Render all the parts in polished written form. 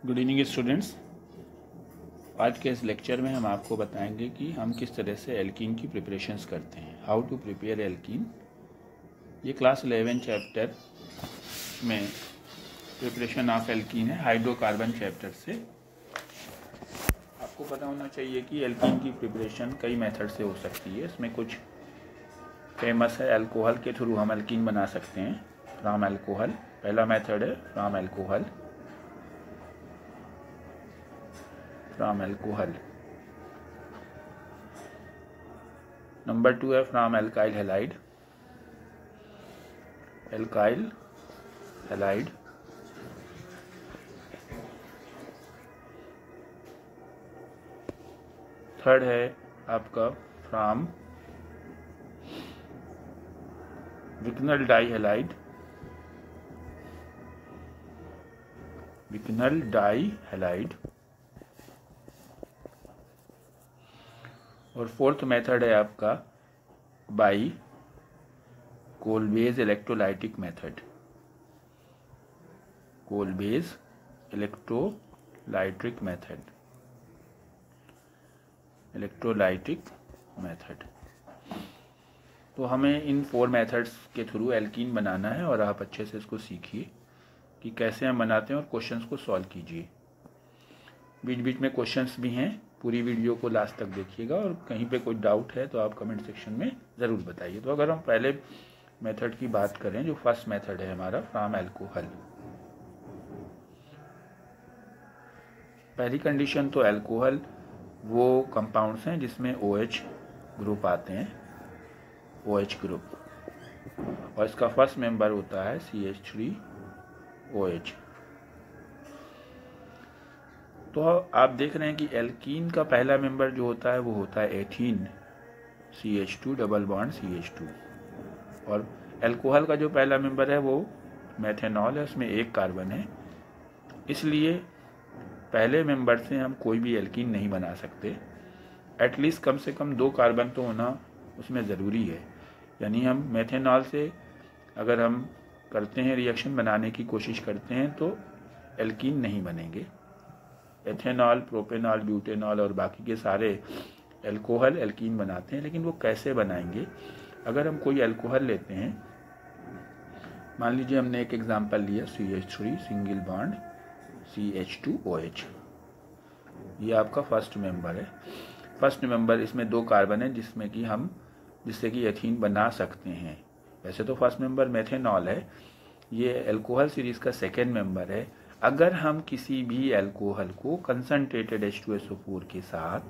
Good evening students. आज के इस लेक्चर में हम आपको बताएंगे कि हम किस तरह से एल्कीन की प्रिपरेशंस करते हैं, हाउ टू प्रिपेयर एल्कीन। ये क्लास 11 चैप्टर में प्रिपरेशन ऑफ एल्कीन है, हाइड्रोकार्बन चैप्टर से। आपको पता होना चाहिए कि एल्कीन की प्रिपरेशन कई मेथड से हो सकती है। इसमें कुछ फेमस है, अल्कोहल के थ्रू हम एल्कीन बना सकते हैं, फ्रॉम अल्कोहल। पहला मेथड है फ्रॉम अल्कोहल, नंबर 2 है फ्रॉम एल्काइल हैलाइड, थर्ड है आपका फ्रॉम विकनल डाइहैलाइड, और फोर्थ मेथड है आपका बाई कोलबेज इलेक्ट्रोलाइटिक मेथड, तो हमें इन 4 मेथड्स के थ्रू एल्कीन बनाना है और आप अच्छे से इसको सीखिए कि कैसे हम बनाते हैं और क्वेश्चंस को सॉल्व कीजिए। बीच बीच में क्वेश्चंस भी हैं, पूरी वीडियो को लास्ट तक देखिएगा और कहीं पे कोई डाउट है तो आप कमेंट सेक्शन में ज़रूर बताइए। तो अगर हम पहले मेथड की बात करें, जो फर्स्ट मेथड है हमारा फ्रॉम अल्कोहल, पहली कंडीशन तो अल्कोहल वो कंपाउंड्स हैं जिसमें OH ग्रुप आते हैं, OH ग्रुप, और इसका फर्स्ट मेंबर होता है CH3OH। तो आप देख रहे हैं कि एल्कीन का पहला मेंबर जो होता है वो होता है ethene, CH2 double bond CH2, और अल्कोहल का जो पहला मेंबर है वो मेथेनॉल है, उसमें एक कार्बन है। इसलिए पहले मेंबर से हम कोई भी एल्कीन नहीं बना सकते। एटलीस्ट कम से कम 2 कार्बन तो होना उसमें ज़रूरी है। यानी हम मेथेनॉल से अगर हम करते हैं रिएक्शन बनाने की कोशिश करते हैं तो एल्कीन नहीं बनेंगे। एथेनॉल, प्रोपेनॉल, ब्यूटेनॉल और बाकी के सारे अल्कोहल एल्कीन बनाते हैं, लेकिन वो कैसे बनाएंगे? अगर हम कोई अल्कोहल लेते हैं, मान लीजिए हमने एक एग्जांपल लिया CH3 सिंगल बॉन्ड CH2OH, ये आपका फर्स्ट मेंबर है। फर्स्ट मेंबर, इसमें 2 कार्बन है जिससे कि एथीन बना सकते हैं। वैसे तो फर्स्ट मेंबर मेथेनॉल है, ये अल्कोहल सीरीज का सेकेंड मेंबर है। अगर हम किसी भी अल्कोहल को कंसनट्रेटेड H2SO4 के साथ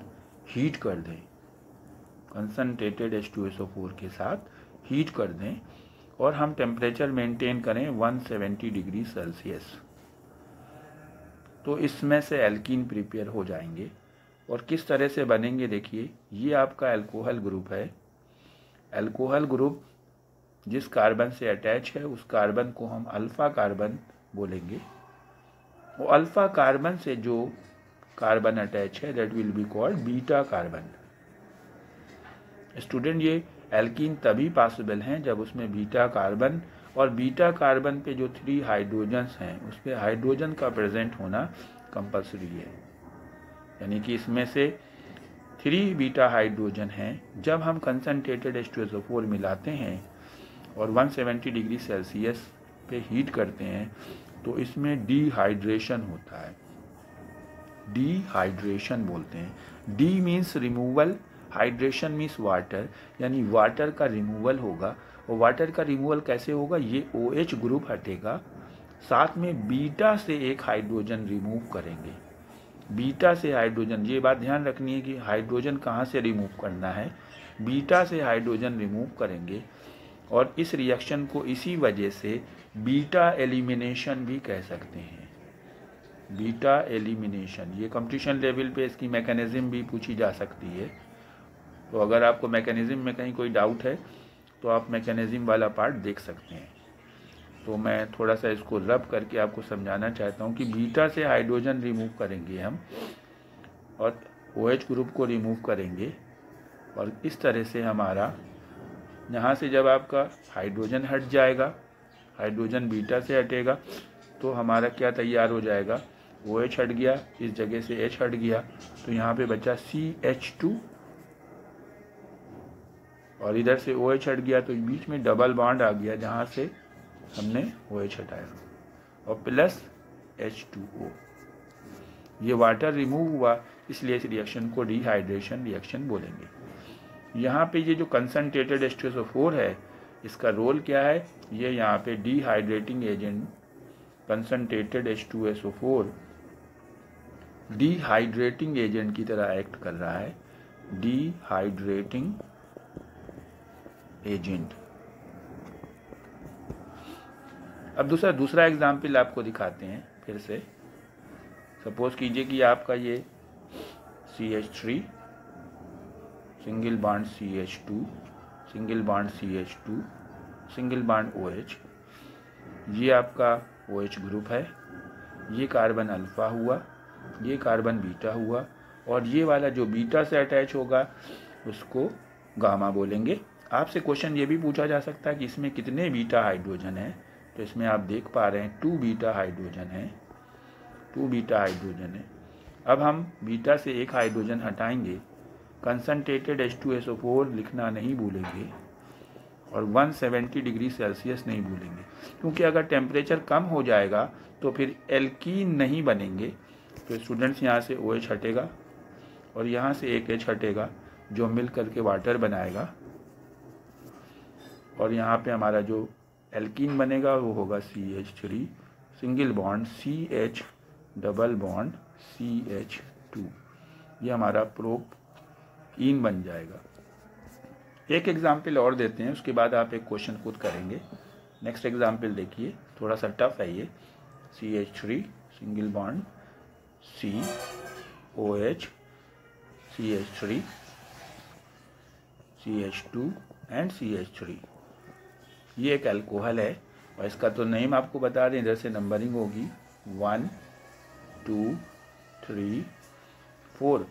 हीट कर दें, और हम टेम्परेचर मेंटेन करें 170 डिग्री सेल्सियस, तो इसमें से एल्कीन प्रिपेयर हो जाएंगे। और किस तरह से बनेंगे देखिए, ये आपका अल्कोहल ग्रुप है। अल्कोहल ग्रुप जिस कार्बन से अटैच है उस कार्बन को हम अल्फा कार्बन बोलेंगे, वो अल्फा कार्बन से जो कार्बन अटैच है that will be called beta carbon. Student, ये एल्कीन तभी पॉसिबल हैं जब उसमें बीटा कार्बन, और बीटा कार्बन पे जो 3 हाइड्रोजन्स हैं उस पर हाइड्रोजन का प्रेजेंट होना कंपल्सरी है। यानी कि इसमें से 3 बीटा हाइड्रोजन हैं। जब हम कंसनट्रेटेड H2SO4 मिलाते हैं और 170 डिग्री सेल्सियस पे हीट करते हैं तो इसमें डिहाइड्रेशन होता है, डिहाइड्रेशन बोलते हैं। D means removal, hydration means water, यानी वाटर का रिमूवल होगा। और वाटर का रिमूवल कैसे होगा? ये OH ग्रुप हटेगा, साथ में बीटा से एक हाइड्रोजन रिमूव करेंगे। बीटा से हाइड्रोजन, ये बात ध्यान रखनी है कि हाइड्रोजन कहाँ से रिमूव करना है, बीटा से हाइड्रोजन रिमूव करेंगे। और इस रिएक्शन को इसी वजह से बीटा एलिमिनेशन भी कह सकते हैं, बीटा एलिमिनेशन। ये कंपटीशन लेवल पे इसकी मैकेनिज्म भी पूछी जा सकती है। तो अगर आपको मैकेनिज्म में कहीं कोई डाउट है तो आप मैकेनिज्म वाला पार्ट देख सकते हैं। तो मैं थोड़ा सा इसको रब करके आपको समझाना चाहता हूँ कि बीटा से हाइड्रोजन रिमूव करेंगे हम और OH ग्रुप को रिमूव करेंगे, और इस तरह से हमारा यहाँ से जब आपका हाइड्रोजन हट जाएगा, हाइड्रोजन बीटा से हटेगा, तो हमारा क्या तैयार हो जाएगा, OH हट गया, इस जगह से H हट गया, तो यहाँ पे बचा CH2 और इधर से OH हट गया, तो बीच में डबल बॉन्ड आ गया जहाँ से हमने OH हटाया और प्लस H2O। ये वाटर रिमूव हुआ, इसलिए इस रिएक्शन को डिहाइड्रेशन रिएक्शन बोलेंगे। यहाँ पे ये जो कंसनट्रेटेड H2SO4 है, इसका रोल क्या है, ये यहाँ पे dehydrating agent concentrated H2SO4 dehydrating agent की तरह एक्ट कर रहा है, डिहाइड्रेटिंग एजेंट। अब दूसरा एग्जाम्पल आपको दिखाते हैं फिर से। सपोज कीजिए कि आपका ये CH3 single bond CH2 single bond CH2 single bond OH, ये आपका OH ग्रुप है, ये कार्बन अल्फा हुआ, ये कार्बन बीटा हुआ, और ये वाला जो बीटा से अटैच होगा उसको गामा बोलेंगे। आपसे क्वेश्चन ये भी पूछा जा सकता है कि इसमें कितने बीटा हाइड्रोजन हैं, तो इसमें आप देख पा रहे हैं 2 बीटा हाइड्रोजन है, 2 बीटा हाइड्रोजन है। अब हम बीटा से एक हाइड्रोजन हटाएंगे, कंसनट्रेटेड H2SO4 लिखना नहीं भूलेंगे और 170 डिग्री सेल्सियस नहीं भूलेंगे, क्योंकि अगर टेम्परेचर कम हो जाएगा तो फिर एल्कीन नहीं बनेंगे। तो स्टूडेंट्स यहाँ से OH हटेगा और यहाँ से एक H हटेगा जो मिल करके वाटर बनाएगा, और यहाँ पे हमारा जो एल्कीन बनेगा वो होगा CH3 single bond CH double bond CH2, ये हमारा प्रोपीन बन जाएगा। एक एग्जाम्पल और देते हैं, उसके बाद आप एक क्वेश्चन खुद करेंगे। नेक्स्ट एग्जाम्पल देखिए, थोड़ा सा टफ है ये। CH3 single bond COH CH3 CH2 and CH3, ये एक अल्कोहल है और इसका तो नेम आपको बता दें, इधर से नंबरिंग होगी 1 2 3 4,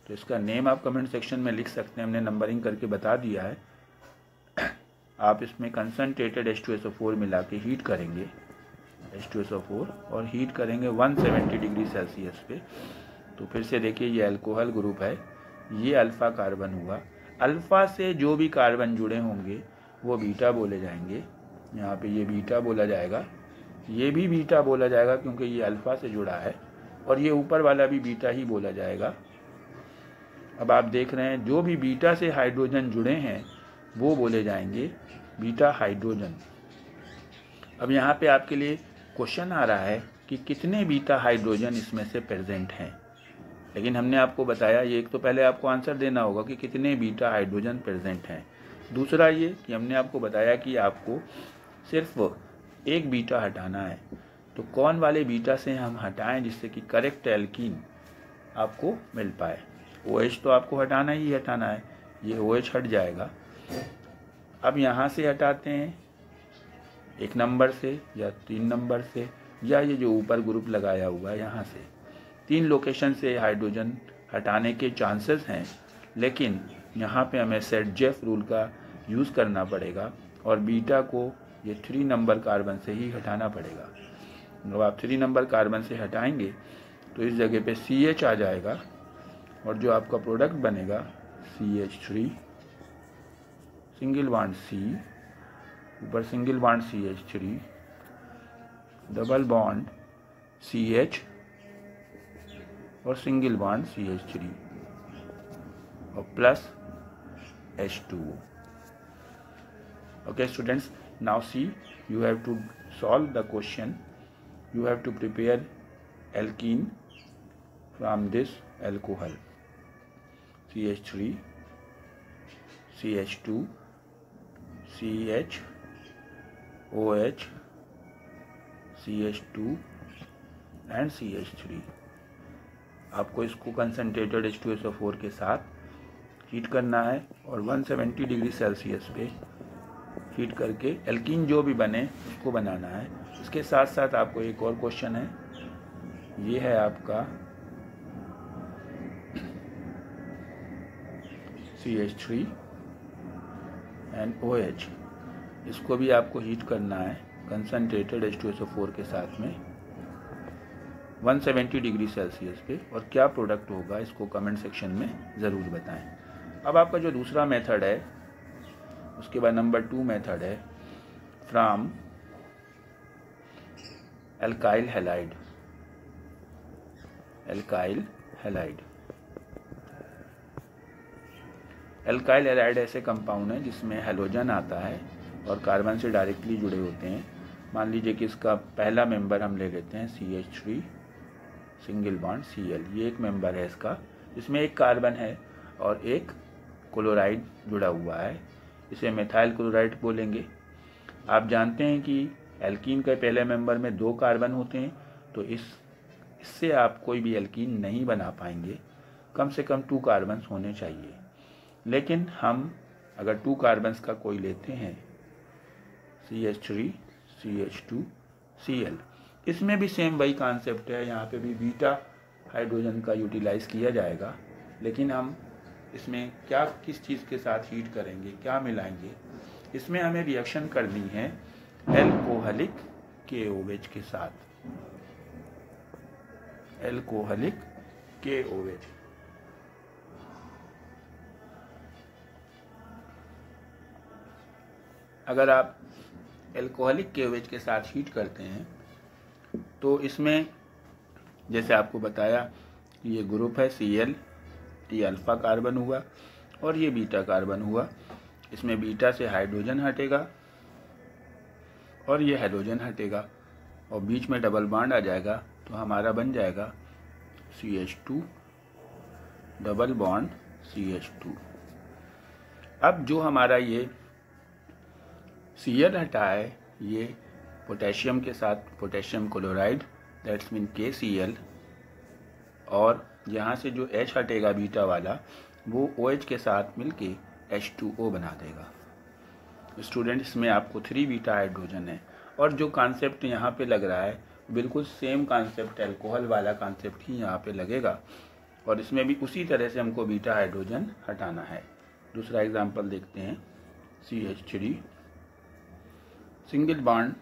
तो इसका नेम आप कमेंट सेक्शन में लिख सकते हैं, हमने नंबरिंग करके बता दिया है। आप इसमें कंसनट्रेटेड H2SO4 मिला के हीट करेंगे H2SO4 और हीट करेंगे 170 डिग्री सेल्सियस पे। तो फिर से देखिए ये अल्कोहल ग्रुप है, ये अल्फा कार्बन हुआ, अल्फा से जो भी कार्बन जुड़े होंगे वो बीटा बोले जाएंगे। यहाँ पे ये बीटा बोला जाएगा, ये भी बीटा बोला जाएगा क्योंकि ये अल्फा से जुड़ा है, और ये ऊपर वाला भी बीटा ही बोला जाएगा। अब आप देख रहे हैं जो भी बीटा से हाइड्रोजन जुड़े हैं वो बोले जाएंगे बीटा हाइड्रोजन। अब यहाँ पे आपके लिए क्वेश्चन आ रहा है कि कितने बीटा हाइड्रोजन इसमें से प्रेजेंट हैं, लेकिन हमने आपको बताया ये, एक तो पहले आपको आंसर देना होगा कि कितने बीटा हाइड्रोजन प्रेजेंट हैं। दूसरा ये कि हमने आपको बताया कि आपको सिर्फ एक बीटा हटाना है, तो कौन वाले बीटा से हम हटाएं जिससे कि करेक्ट एल्कीन आपको मिल पाए। OH तो आपको हटाना ही हटाना है, ये OH हट जाएगा। अब यहाँ से हटाते हैं 1 नंबर से या 3 नंबर से, या ये जो ऊपर ग्रुप लगाया हुआ है यहाँ से, 3 लोकेशन से हाइड्रोजन हटाने के चांसेस हैं, लेकिन यहाँ पे हमें सेट-जेफ रूल का यूज़ करना पड़ेगा और बीटा को ये 3 नंबर कार्बन से ही हटाना पड़ेगा। जब आप 3 नंबर कार्बन से हटाएंगे तो इस जगह पे CH आ जाएगा और जो आपका प्रोडक्ट बनेगा CH3 सिंगल बॉन्ड C, ऊपर single bond CH3 double bond CH और सिंगल बॉन्ड CH3 और plus H2O। Okay students, now see, you have to solve the question. You have to prepare alkene from this alcohol CH3 CH2 CH OH CH2 and CH3। आपको इसको concentrated H2SO4 के साथ heat करना है और 170 degree Celsius पे heat करके alkene जो भी बने उसको बनाना है। इसके साथ साथ आपको एक और क्वेश्चन है, ये है आपका CH3 एंड OH, इसको भी आपको हीट करना है कंसनट्रेटेड H2SO4 के साथ में 170 डिग्री सेल्सियस पे, और क्या प्रोडक्ट होगा इसको कमेंट सेक्शन में ज़रूर बताएं। अब आपका जो दूसरा मेथड है, उसके बाद नंबर 2 मेथड है from alkyl halide. Alkyl halide, alkyl halide ऐसे कंपाउंड है जिसमें हैलोजन आता है और कार्बन से डायरेक्टली जुड़े होते हैं। मान लीजिए कि इसका पहला मेंबर हम ले लेते हैं CH3 सिंगल बॉन्ड Cl। ये एक मेंबर है इसका, इसमें एक कार्बन है और एक क्लोराइड जुड़ा हुआ है, इसे मेथाइल क्लोराइड बोलेंगे। आप जानते हैं कि एल्कीन के पहले मेंबर में 2 कार्बन होते हैं, तो इससे आप कोई भी एल्कीन नहीं बना पाएंगे, कम से कम 2 कार्बन होने चाहिए। लेकिन हम अगर 2 कार्बन्स का कोई लेते हैं CH3 CH2 Cl, इसमें भी सेम वही कॉन्सेप्ट है, यहाँ पे भी बीटा हाइड्रोजन का यूटिलाइज किया जाएगा। लेकिन हम इसमें क्या किस चीज़ के साथ हीट करेंगे, क्या मिलाएंगे, इसमें हमें रिएक्शन करनी है एल्कोहलिक KOH के साथ। एल्कोहलिक KOH, अगर आप एल्कोहलिक KOH के साथ हीट करते हैं तो इसमें जैसे आपको बताया कि ये ग्रुप है Cl, ये अल्फा कार्बन हुआ और ये बीटा कार्बन हुआ। इसमें बीटा से हाइड्रोजन हटेगा और ये हाइड्रोजन हटेगा और बीच में डबल बॉन्ड आ जाएगा, तो हमारा बन जाएगा CH2 डबल बॉन्ड CH2। अब जो हमारा ये Cl हटा है, ये पोटेशियम के साथ potassium chloride, that's mean KCl, और यहाँ से जो H हटेगा बीटा वाला, वो OH के साथ मिलके H2O बना देगा। स्टूडेंट, इसमें आपको 3 बीटा हाइड्रोजन है, और जो कॉन्सेप्ट यहाँ पे लग रहा है बिल्कुल सेम कॉन्सेप्ट, एल्कोहल वाला कॉन्सेप्ट ही यहाँ पे लगेगा, और इसमें भी उसी तरह से हमको बीटा हाइड्रोजन हटाना है। दूसरा एग्जाम्पल देखते हैं, CH3 सिंगल बॉन्ड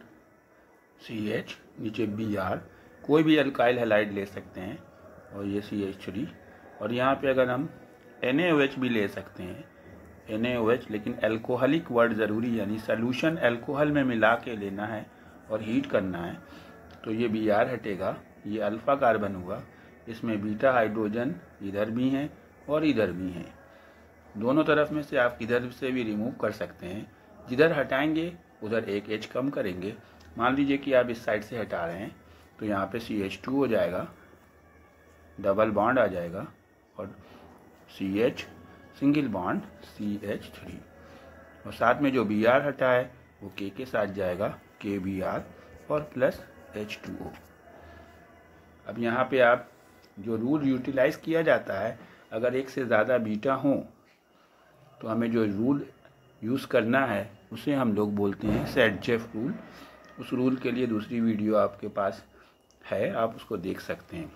CH, नीचे Br, कोई भी अल्काइल हैलाइड ले सकते हैं, और ये CH3, और यहाँ पे अगर हम NaOH भी ले सकते हैं, NaOH, लेकिन एल्कोहलिक वर्ड ज़रूरी, यानी सॉल्यूशन अल्कोहल में मिला के लेना है और हीट करना है। तो ये Br हटेगा, ये अल्फा कार्बन हुआ, इसमें बीटा हाइड्रोजन इधर भी हैं और इधर भी हैं, दोनों तरफ में से आप किधर से भी रिमूव कर सकते हैं। जिधर हटाएंगे उधर एक H कम करेंगे। मान लीजिए कि आप इस साइड से हटा रहे हैं, तो यहाँ पे CH2 हो जाएगा, डबल बॉन्ड आ जाएगा, और CH सिंगल बॉन्ड CH3, और साथ में जो Br हटा है वो K के साथ जाएगा, KBr और प्लस H2O। अब यहाँ पे आप जो रूल यूटिलाइज किया जाता है, अगर एक से ज़्यादा बीटा हो तो हमें जो रूल यूज़ करना है उसे हम लोग बोलते हैं सेट-जेफ रूल। उस रूल के लिए दूसरी वीडियो आपके पास है, आप उसको देख सकते हैं।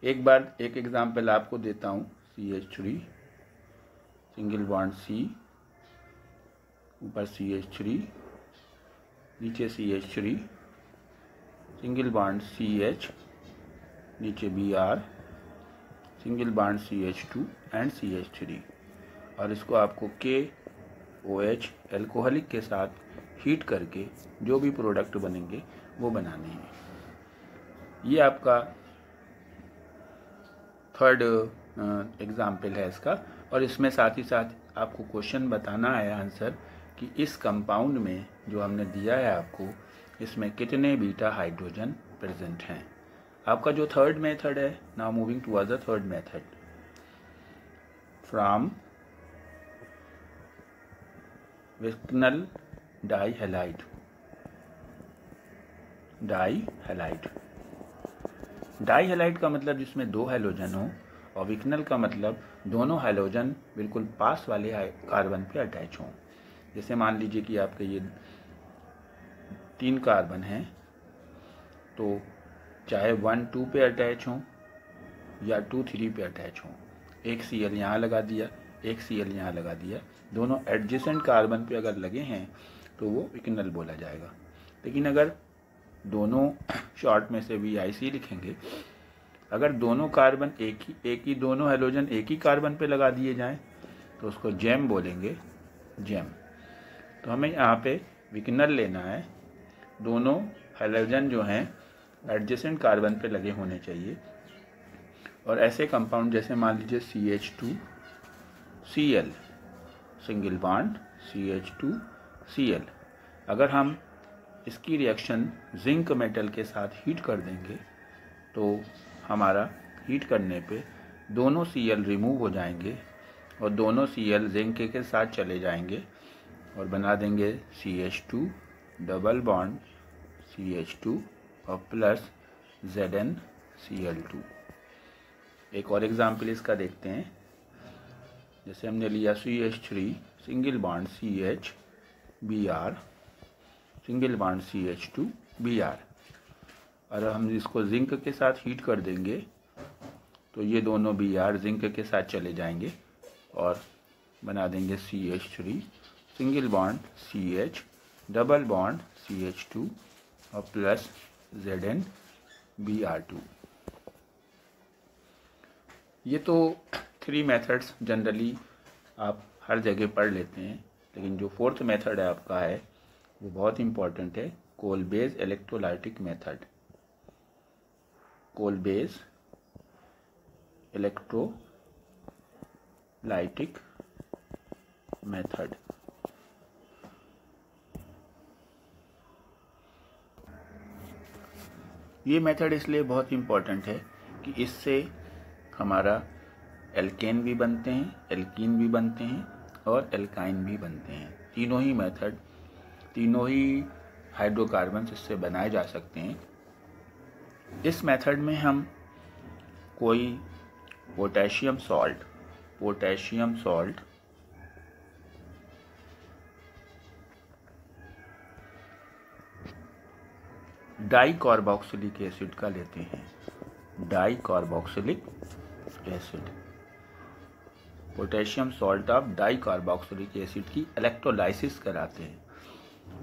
एक बार एक एग्जांपल आपको देता हूँ, CH3 सिंगल बॉन्ड C, ऊपर CH3, नीचे CH3 सिंगल बॉन्ड CH, नीचे Br single bond CH2 and CH3, और इसको आपको KOH एल्कोहलिक के साथ हीट करके जो भी प्रोडक्ट बनेंगे वो बनाने हैं। ये आपका थर्ड एग्जाम्पल है इसका, और इसमें साथ ही साथ आपको क्वेश्चन बताना है आंसर कि इस कंपाउंड में जो हमने दिया है आपको, इसमें कितने बीटा हाइड्रोजन प्रेजेंट हैं। आपका जो थर्ड मेथड है, now moving towards the third method, from vicinal dihalide. Dihalide, dihalide का मतलब जिसमें 2 हैलोजन हो, और विक्नल का मतलब दोनों हैलोजन बिल्कुल पास वाले कार्बन पे अटैच हों। जैसे मान लीजिए कि आपके ये 3 कार्बन हैं, तो चाहे 1 2 पे अटैच हों या 2 3 पे अटैच हों, एक Cl यहाँ लगा दिया, एक Cl यहाँ लगा दिया, दोनों एडजेसेंट कार्बन पे अगर लगे हैं तो वो विक्नल बोला जाएगा। लेकिन अगर दोनों शॉर्ट में से VIC लिखेंगे। अगर दोनों कार्बन एक ही दोनों हैलोजन एक ही कार्बन पे लगा दिए जाएं तो उसको जेम बोलेंगे, जेम। तो हमें यहाँ पे विकनर लेना है, दोनों हैलोजन जो हैं एडजेसेंट कार्बन पे लगे होने चाहिए। और ऐसे कंपाउंड जैसे मान लीजिए CH2Cl, सिंगल बॉन्ड CH2Cl, अगर हम इसकी रिएक्शन जिंक मेटल के साथ हीट कर देंगे तो हमारा हीट करने पे दोनों Cl रिमूव हो जाएंगे और दोनों Cl जिंक के साथ चले जाएंगे और बना देंगे CH2 डबल बॉन्ड CH2 और प्लस ZnCl2। एक और एग्जाम्पल इसका देखते हैं। जैसे हमने लिया CH3 single bond CH Br, single bond CH2 Br, और हम इसको जिंक के साथ हीट कर देंगे तो ये दोनों Br जिंक के साथ चले जाएंगे और बना देंगे CH3 single bond CH double bond CH2 और प्लस ZnBr2। ये तो 3 मेथड्स जनरली आप हर जगह पढ़ लेते हैं, लेकिन जो 4th मेथड है आपका है वो बहुत इम्पॉर्टेंट है, Kolbe's electrolytic method. Kolbe's electrolytic method. ये मेथड इसलिए बहुत इम्पॉर्टेंट है कि इससे हमारा एल्केन भी बनते हैं, एल्कीन भी बनते हैं और एल्काइन भी बनते हैं। तीनों ही मेथड, तीनों ही हाइड्रोकार्बन्स इससे बनाए जा सकते हैं। इस मेथड में हम कोई पोटेशियम सॉल्ट डाइकार्बोक्सिलिक एसिड का लेते हैं, dicarboxylic acid, potassium salt of dicarboxylic acid की इलेक्ट्रोलाइसिस कराते हैं।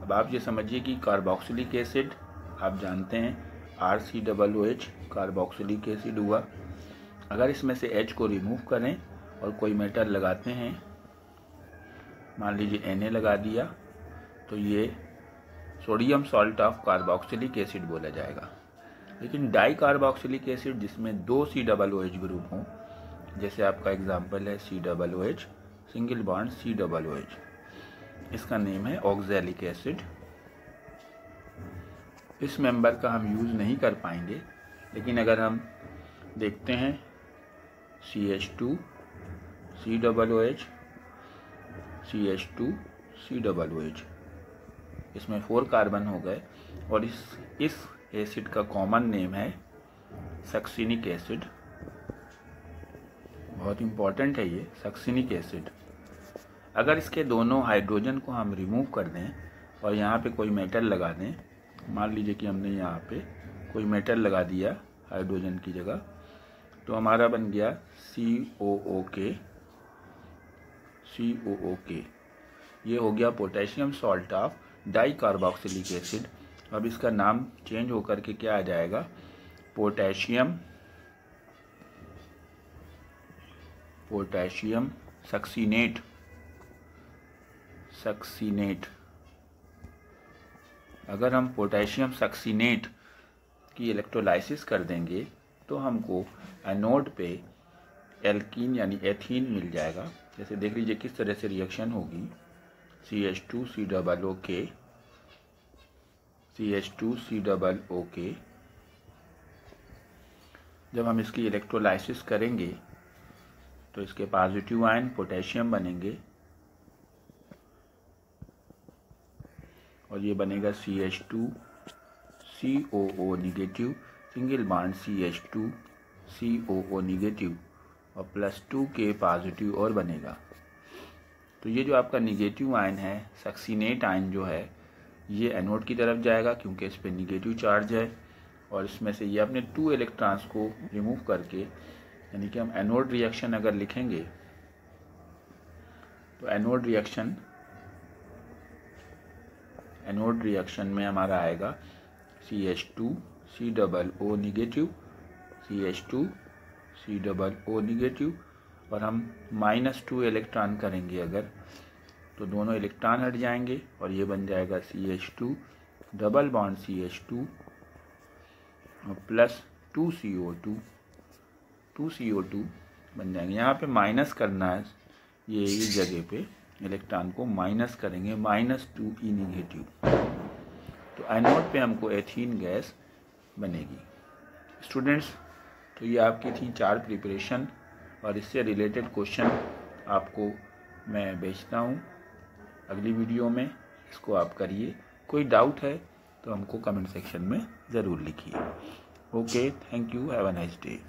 अब आप ये समझिए कि कार्बोक्सिलिक एसिड आप जानते हैं RCOOH कार्बोक्सिलिक एसिड हुआ। अगर इसमें से H को रिमूव करें और कोई मेटल लगाते हैं, मान लीजिए Na लगा दिया, तो ये sodium salt of carboxylic acid बोला जाएगा। लेकिन डाइकार्बोक्सिलिक एसिड जिसमें 2 COOH ग्रुप हों, जैसे आपका एग्जाम्पल है COOH सिंगल बॉन्ड COOH, इसका नेम है ऑक्सैलिक एसिड। इस मेंबर का हम यूज़ नहीं कर पाएंगे, लेकिन अगर हम देखते हैं CH2 COOH CH2 COOH, इसमें 4 कार्बन हो गए और इस एसिड का कॉमन नेम है सक्सिनिक एसिड। बहुत इंपॉर्टेंट है ये सक्सिनिक एसिड। अगर इसके दोनों हाइड्रोजन को हम रिमूव कर दें और यहाँ पे कोई मेटल लगा दें, मान लीजिए कि हमने यहाँ पे कोई मेटल लगा दिया हाइड्रोजन की जगह, तो हमारा बन गया COOK। ये हो गया potassium salt of dicarboxylic acid. अब इसका नाम चेंज होकर के क्या आ जाएगा, पोटेशियम सक्सीनेट। अगर हम पोटेशियम सक्सीनेट की इलेक्ट्रोलाइसिस कर देंगे तो हमको एनोड पे एल्कीन यानी एथीन मिल जाएगा। जैसे देख लीजिए किस तरह से रिएक्शन होगी, CH2COOK। जब हम इसकी इलेक्ट्रोलाइसिस करेंगे तो इसके पॉजिटिव आयन पोटेशियम बनेंगे और ये बनेगा CH2COO negative single bond CH2COO negative और +2 के पॉजिटिव और बनेगा। तो ये जो आपका निगेटिव आयन है, सक्सीनेट आयन जो है, ये एनोड की तरफ जाएगा क्योंकि इस पर निगेटिव चार्ज है, और इसमें से ये अपने 2 इलेक्ट्रॉन्स को रिमूव करके, यानी कि हम एनोड रिएक्शन अगर लिखेंगे तो एनोड रिएक्शन में हमारा आएगा CH2 COO negative, CH2 COO negative, और हम -2 इलेक्ट्रॉन करेंगे अगर, तो दोनों इलेक्ट्रॉन हट जाएंगे और ये बन जाएगा CH2 डबल बॉन्ड CH2 और प्लस 2 CO2 बन जाएंगे। यहाँ पे माइनस करना है, ये इस जगह पे इलेक्ट्रॉन को माइनस करेंगे, -2E नेगेटिव, तो एनोड पे हमको एथीन गैस बनेगी। स्टूडेंट्स, तो ये आपकी थी 4 प्रिपरेशन, और इससे रिलेटेड क्वेश्चन आपको मैं भेजता हूँ अगली वीडियो में, इसको आप करिए। कोई डाउट है तो हमको कमेंट सेक्शन में ज़रूर लिखिए। Okay, thank you, have a nice day.